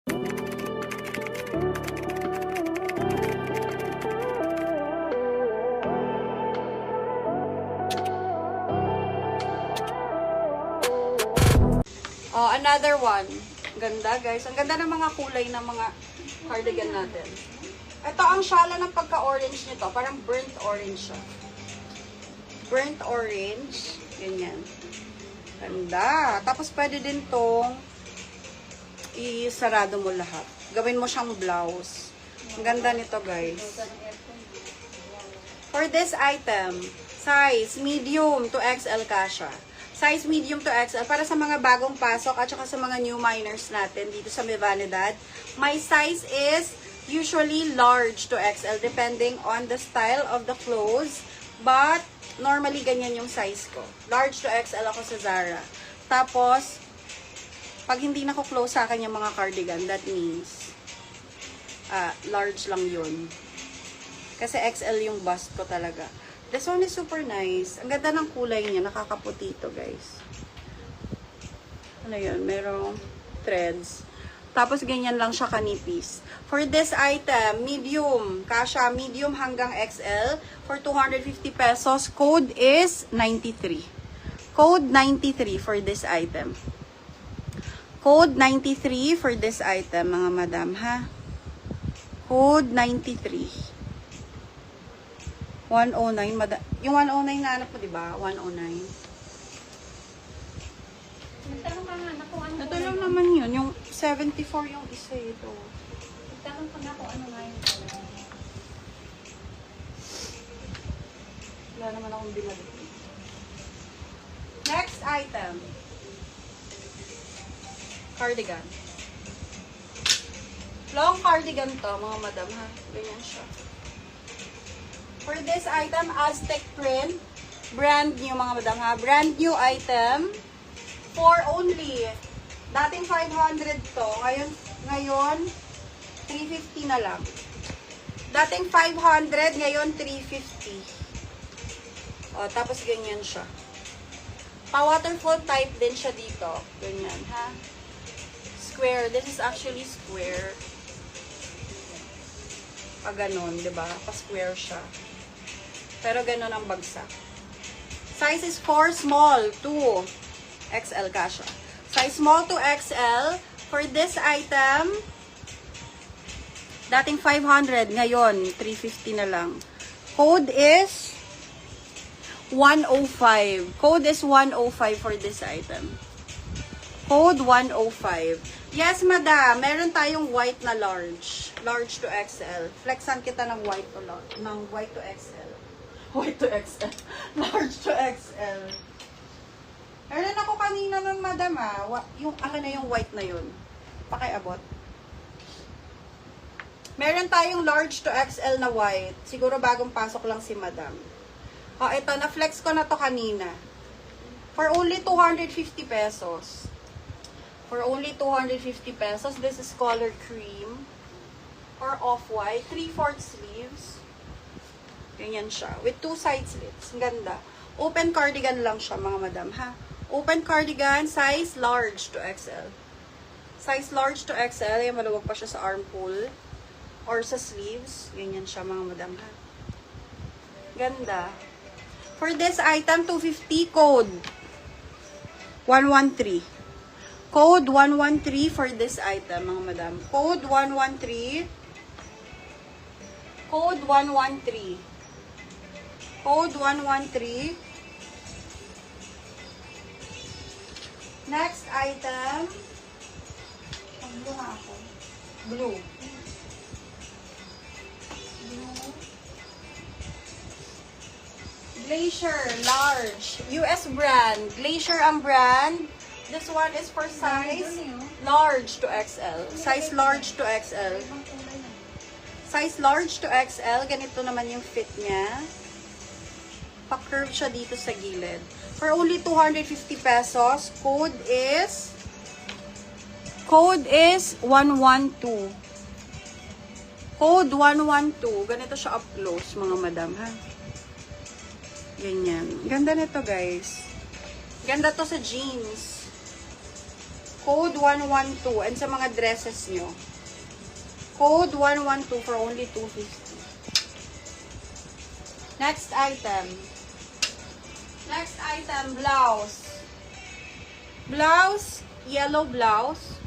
Oh, another one. Ganda, guys. Ang ganda ng mga kulay ng mga cardigan natin. Ito ang shala ng pagka-orange nito. Parang burnt orange siya. Burnt orange. Ganyan. Ganda. Tapos pwede din tong isarado mo lahat. Gawin mo siyang blouse. Ang ganda nito, guys. For this item, size medium to XL kasha. Size medium to XL para sa mga bagong pasok at saka sa mga new minors natin dito sa May Vanidad. My size is usually large to XL depending on the style of the clothes. But normally ganyan yung size ko. Large to XL ako sa Zara. Tapos, pag hindi na ko close sa akin yung mga cardigan, that means large lang yun. Kasi XL yung bust ko talaga. This one is super nice. Ang ganda ng kulay niya. Nakakaputi ito, guys. Ano yun? Merong threads. Tapos, ganyan lang siya kanipis. For this item, medium. Kasha, medium hanggang XL. For 250 pesos. Code is 93. Code 93 for this item. Code 93 for this item, mga madam, ha? Code 93. 109, yung 109 na anak mo, di ba? 109. Nagtanong ka nga na kung ano. Ito lang naman yun. Yung 74 yung isa ito. Nagtanong ka nga kung ano nga yun. Wala naman akong binalik. Next item. Cardigan. Long cardigan to, mga madam, ha? Ganyan siya. For this item, Aztec print. Brand new, mga madam, ha? Brand new item. For only, dating 500 to. Ngayon 350 na lang. Dating 500, ngayon 350. O, tapos ganyan siya. Pa-waterfall type din siya dito. Ganyan, ha? Square. This is actually square. Pa ganon, diba? Pa-square siya. Pero ganon ang bagsak. Size is 4 small to XL kasha. Size small to XL. For this item, dating 500, ngayon 350 na lang. Code is 105. Code is 105 for this item. Code 105. Yes, madam. Meron tayong white na large. Large to XL. Flexan kita ng white to large. Ng white to XL. White to XL. Large to XL. Meron ako kanina nun, madam, yung akin na yung white na yun. Pakiabot. Meron tayong large to XL na white. Siguro bagong pasok lang si madam. Ito, na-flex ko na to kanina. For only 250 pesos. For only 250 pesos. This is color cream. Or off-white. 3/4 sleeves. Ganyan siya. With 2 side slits. Ang ganda. Open cardigan lang siya, mga madam, ha? Open cardigan, size large to XL. Size large to XL. Yan, maluwag pa siya sa armhole. Or sa sleeves. Ganyan siya, mga madam, ha? Ganda. For this item, 250, code 113. Code 113 for this item, mga madam. Code 113. Code 113. Code 113. Next item. Blue na ako. Blue. Glacier, large. US brand. Glacier ang brand. This one is for size large to XL. Size large to XL. Size large to XL. Ganito naman yung fit niya. Pa-curve siya dito sa gilid. For only 250 pesos. Code is 112. Code 112. Ganito siya up close, mga madam, ha? Ganyan. Ganda nito, guys. Ganda to sa jeans. Code 112. And sa mga dresses nyo, code 112 for only 250. Next item. Next item, blouse. Blouse, yellow blouse.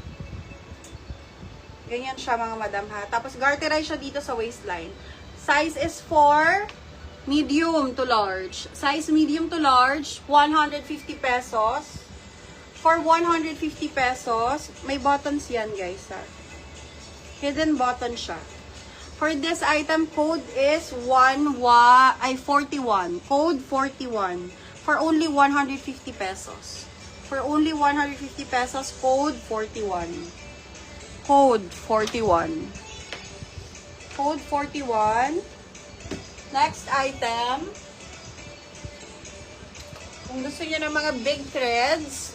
Ganyan siya mga madam ha. Tapos garterize siya dito sa waistline. Size is for medium to large. Size medium to large, 150 pesos. For 150 pesos, may buttons yan guys ha. Hidden button siya. For this item, code is 41. Code 41. For only 150 pesos. For only 150 pesos, code 41. Code 41. Code 41. Next item. Kung gusto niyo ng mga big threads,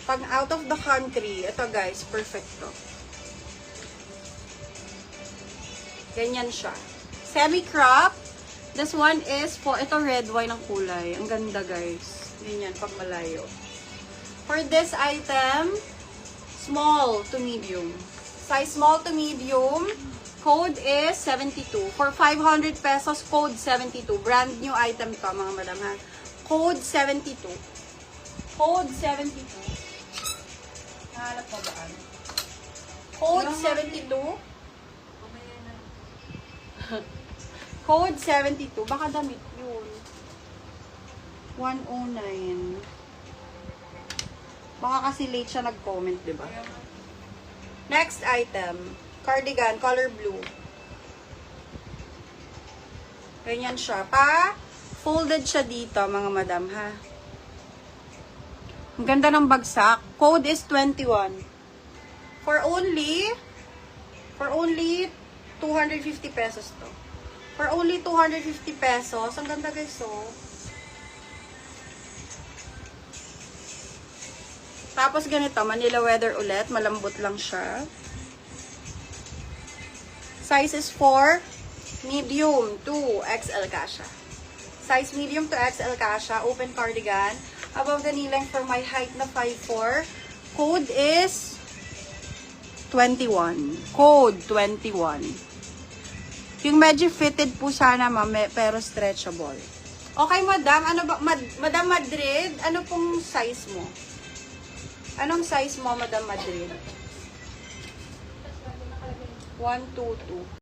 pag out of the country, ito guys, perfect to. Ganyan siya. Semi-crop. This one is for, ito red wine ang kulay. Ang ganda guys. Ganyan, pag malayo. For this item, small to medium. Size small to medium. Code is 72. For 500 pesos, code 72. Brand new item to, mga madam ha. Code 72. Code 72. Nahanap mo ba? Code 72. Code 72. Baka damit yun. 109. Baka kasi late siya nag-comment, diba? Next item. Cardigan, color blue. Ganyan siya. Folded siya dito, mga madam, ha? Ang ganda ng bagsak. Code is 21. For only 250 pesos to. For only 250 pesos. Ang ganda guys, oh. Tapos ganito, Manila weather ulit. Malambot lang siya. Size is for medium to XL kasha. Size medium to XL kasha. Open cardigan. Above the knee length for my height na 5'4". Code is 21. Code 21. Yung medyo fitted po sana, ma'am, pero stretchable. Okay, madam. Ano ba, Madam Madrid, ano pong size mo? Anong size mo, Madam Madrid? 122.